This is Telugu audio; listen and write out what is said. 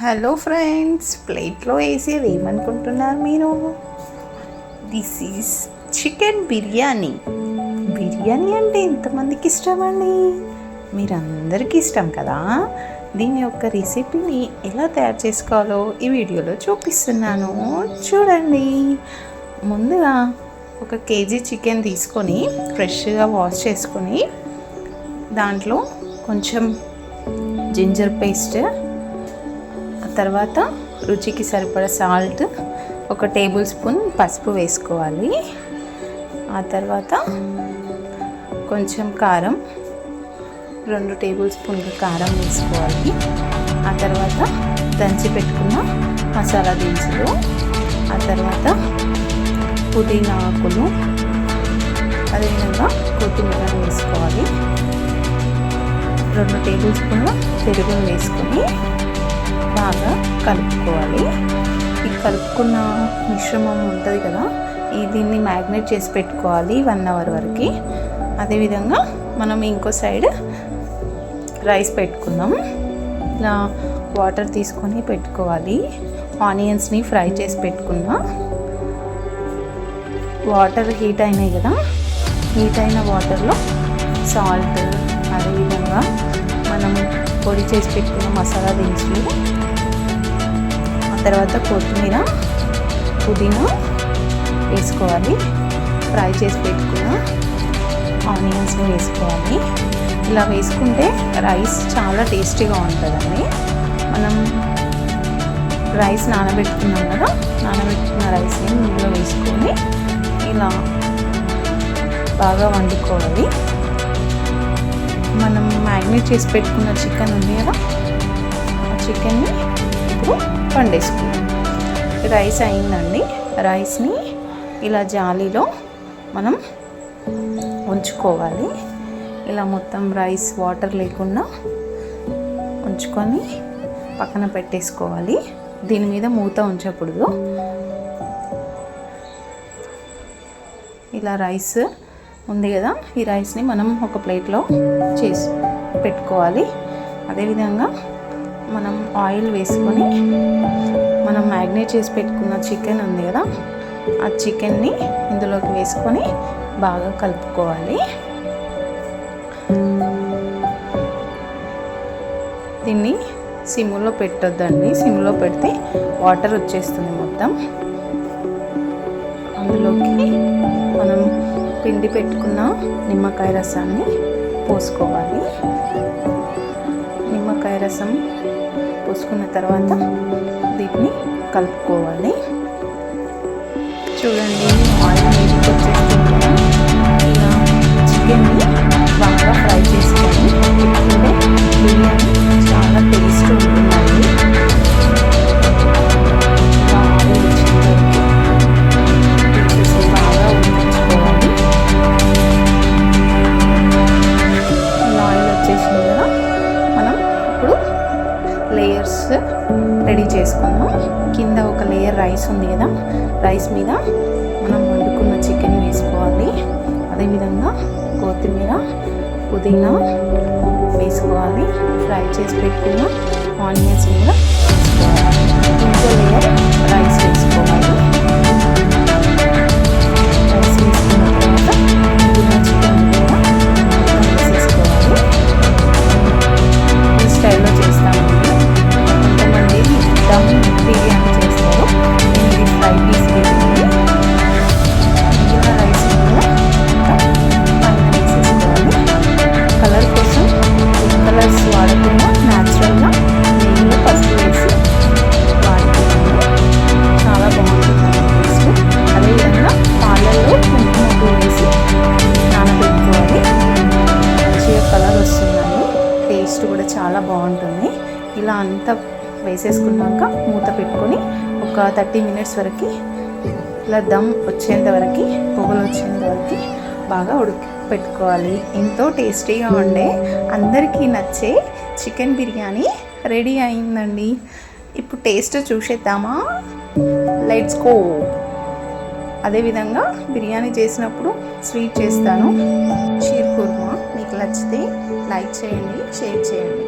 హలో ఫ్రెండ్స్, ప్లేట్లో వేసేది ఏమనుకుంటున్నారు మీరు? This is chicken biryani. Biryani అంటే ఎంతమందికి ఇష్టం అండి? మీరందరికీ ఇష్టం కదా. దీని యొక్క రెసిపీని ఎలా తయారు చేసుకోవాలో ఈ వీడియోలో చూపిస్తున్నాను, చూడండి. ముందుగా 1 కేజీ చికెన్ తీసుకొని ఫ్రెష్గా వాష్ చేసుకొని దాంట్లో కొంచెం జింజర్ పేస్ట్, తర్వాత రుచికి సరిపడా సాల్ట్, 1 టేబుల్ స్పూన్ పసుపు వేసుకోవాలి. ఆ తర్వాత కొంచెం కారం, 2 టేబుల్ స్పూన్ల కారం వేసుకోవాలి. ఆ తర్వాత దంచి పెట్టుకున్న మసాలా దినుసులు, ఆ తర్వాత పుదీనా ఆకులు, అదేవిధంగా కొత్తిమీర వేసుకోవాలి. 2 టేబుల్ స్పూన్ల పెరుగును వేసుకొని బాగా కలుపుకోవాలి. ఈ కలుపుకున్న మిశ్రమం ఉంటుంది కదా, దీన్ని మ్యాగ్నేట్ చేసి పెట్టుకోవాలి 1 అవర్ వరకు. అదేవిధంగా మనం ఇంకో సైడ్ రైస్ పెట్టుకుందాం. ఇలా వాటర్ తీసుకొని పెట్టుకోవాలి. ఆనియన్స్ని ఫ్రై చేసి పెట్టుకున్నా. వాటర్ హీట్ అయినాయి కదా, హీట్ అయిన వాటర్లో సాల్ట్, అదేవిధంగా మనం పొడి చేసి పెట్టుకున్న మసాలా దినుసులు, ఆ తర్వాత కొత్తిమీర, పుదీనా వేసుకోవాలి. ఫ్రై చేసి పెట్టుకున్న ఆనియన్స్ని వేసుకోవాలి. ఇలా వేసుకుంటే రైస్ చాలా టేస్టీగా ఉంటుందండి. మనం రైస్ నానబెట్టుకున్నాం కదా, నానబెట్టుకున్న రైస్ని ఇందులో వేసుకొని ఇలా బాగా వండుకోవాలి. మనం మ్యాగ్నేట్ చేసి పెట్టుకున్న చికెన్ ఉంది కదా, ఆ చికెన్ని ఇప్పుడు వండేసుకుందాం. రైస్ అయిందండి. రైస్ని ఇలా జాలీలో మనం ఉంచుకోవాలి. ఇలా మొత్తం రైస్ వాటర్ లేకుండా ఉంచుకొని పక్కన పెట్టేసుకోవాలి. దీని మీద మూత ఉంచకూడదు. ఇలా రైస్ ఉంది కదా, ఈ రైస్ని మనం ఒక ప్లేట్లో చేసి పెట్టుకోవాలి. అదేవిధంగా మనం ఆయిల్ వేసుకొని మనం మ్యాగ్నేట్ చేసి పెట్టుకున్న చికెన్ ఉంది కదా, ఆ చికెన్ని ఇందులోకి వేసుకొని బాగా కలుపుకోవాలి. దీన్ని సిమ్లో పెట్టొద్దండి. సిమ్లో పెడితే వాటర్ వచ్చేస్తుంది మొత్తం. అందులోకి మనం పిండి పెట్టుకున్న నిమ్మకాయ రసాన్ని పోసుకోవాలి. నిమ్మకాయ రసం పోసుకున్న తర్వాత దీన్ని కలుపుకోవాలి. చూడండి, ఆయిల్ మీదకి వచ్చేస్తుంది కదా. ఇలా చికెన్ని బాగా ఫ్రై చేసుకొని పెట్టుకుంటే బిర్యానీ చాలా టేస్ట్ ఉంటుందండి. ఆయిల్ వచ్చిన వరకు బాగా ఉడికించుకోవాలి. ఇలా ఆయిల్ వచ్చేసింది కదా, మనం ఇప్పుడు లేయర్స్ రెడీ చేసుకుందాం. కింద 1 లేయర్ రైస్ ఉంది కదా, రైస్ మీద మనం వండుకున్న చికెన్ వేసుకోవాలి. అదేవిధంగా కొత్తిమీర, పుదీనా వేసుకోవాలి. ఫ్రై చేసి పెట్టుకున్న ఆనియన్స్ కూడా వేసుకోవాలి. ఇంకో లేయర్ రైస్ వేసుకోవాలి. రైస్ వేసుకున్న తర్వాత పుదీనా చికెన్ కూడా వేసేసుకోవాలి. ఈ స్టైల్లో చేస్తామండి. కొంతమంది దమ్ బిర్యానీ చేస్తారు. ఇది ఫ్రై పీస్ బిర్యానీ. మిగిలిన రైస్ కూడా పైన వేసేసుకోవాలి. కలర్ కోసం ఫుడ్ కలర్స్ వాడకుండా న్యాచురల్గా నెయ్యిలో పసుపు వేసి వాడుతున్నాము. చాలా బాగుంటుందండి టేస్ట్. అదేవిధంగా పాలల్లో కుంకుమ పువ్వు వేసి నానబెట్టుకోవాలి. మంచిగా కలర్ వస్తుందండి. టేస్ట్ కూడా చాలా బాగుంటుంది. ఇలా అంతా వేసేసుకున్నాక మూత పెట్టుకొని ఒక 30 మినిట్స్ వరకు ఇలా దమ్ వచ్చేంత వరకు, పొగలు వచ్చేంత వరకు బాగా పెట్టుకోవాలి. ఎంతో టేస్టీగా ఉండే, అందరికీ నచ్చే చికెన్ బిర్యానీ రెడీ అయిందండి. ఇప్పుడు టేస్ట్ చూసేద్దామా? Let's go. అదేవిధంగా బిర్యానీ చేసినప్పుడు స్వీట్ చేస్తాను, షీర్ కుర్మా. మీకు నచ్చితే లైక్ చేయండి, షేర్ చేయండి.